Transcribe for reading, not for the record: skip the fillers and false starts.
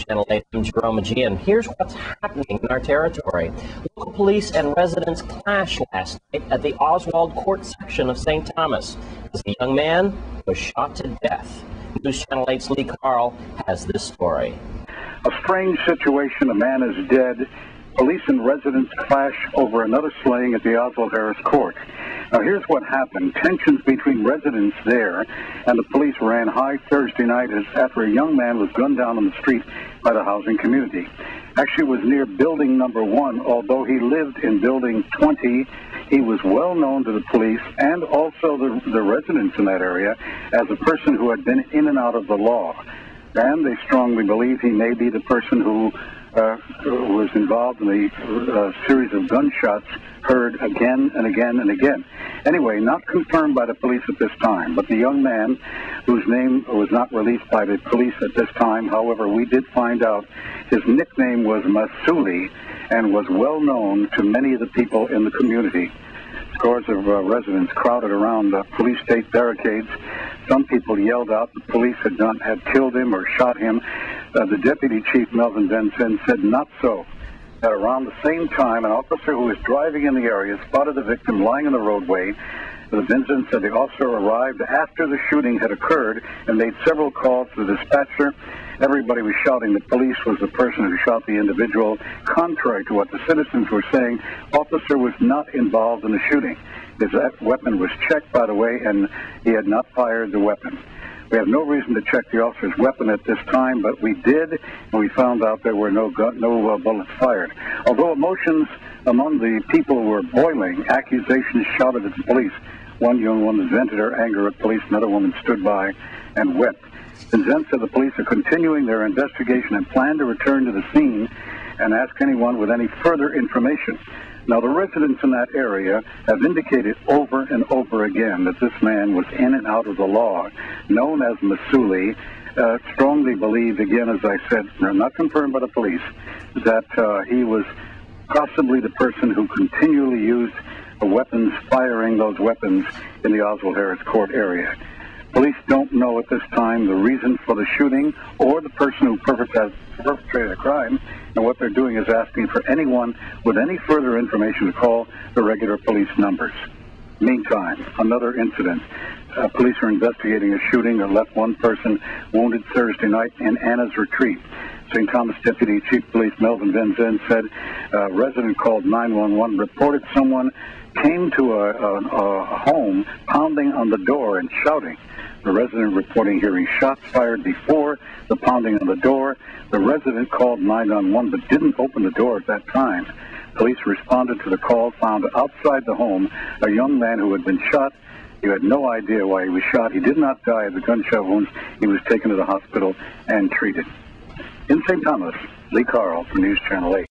Channel 8, I'm Jerome Aegean. Here's what's happening in our territory. Local police and residents clashed last night at the Oswald Court section of St. Thomas as the young man was shot to death. News Channel 8's Lee Carl has this story. A strange situation. A man is dead. Police and residents clash over another slaying at the Oswald Harris Court. Now, here's what happened. Tensions between residents there and the police ran high Thursday night after a young man was gunned down on the street by the housing community. Actually, it was near building number 1. Although he lived in building 20, he was well known to the police and also the residents in that area as a person who had been in and out of the law. And they strongly believe he may be the person who was involved in the series of gunshots heard again and again and again. Anyway, not confirmed by the police at this time, but the young man, whose name was not released by the police at this time, however, we did find out his nickname was Masuli and was well known to many of the people in the community. Scores of residents crowded around police state barricades. Some people yelled out the police had killed him or shot him. The deputy chief, Melvin Vincent, said not so. At around the same time, an officer who was driving in the area spotted the victim lying in the roadway. The Vincent said the officer arrived after the shooting had occurred and made several calls to the dispatcher. Everybody was shouting the police was the person who shot the individual. Contrary to what the citizens were saying, officer was not involved in the shooting. His weapon was checked, by the way, and he had not fired the weapon. We have no reason to check the officer's weapon at this time, but we did, and we found out there were no bullets fired. Although emotions among the people were boiling, accusations shouted at the police. One young woman vented her anger at police. Another woman stood by and wept. Vincent said the police are continuing their investigation and plan to return to the scene and ask anyone with any further information. Now, the residents in that area have indicated over and over again that this man was in and out of the law, known as Masuli. Strongly believed, again, as I said, not confirmed by the police, that he was possibly the person who continually used weapons, firing those weapons in the Oswald Harris Court area. Police don't know at this time the reason for the shooting or the person who perpetrated the crime, and what they're doing is asking for anyone with any further information to call the regular police numbers. Meantime, another incident. Police are investigating a shooting that left one person wounded Thursday night in Anna's Retreat. St. Thomas Deputy Chief Police Melvin Vincent said a resident called 911 reported someone came to a home pounding on the door and shouting. The resident reporting hearing shots fired before the pounding on the door. The resident called 911 but didn't open the door at that time. Police responded to the call, found outside the home a young man who had been shot. He had no idea why he was shot. He did not die of the gunshot wounds. He was taken to the hospital and treated. In St. Thomas, Lee Carl for News Channel 8.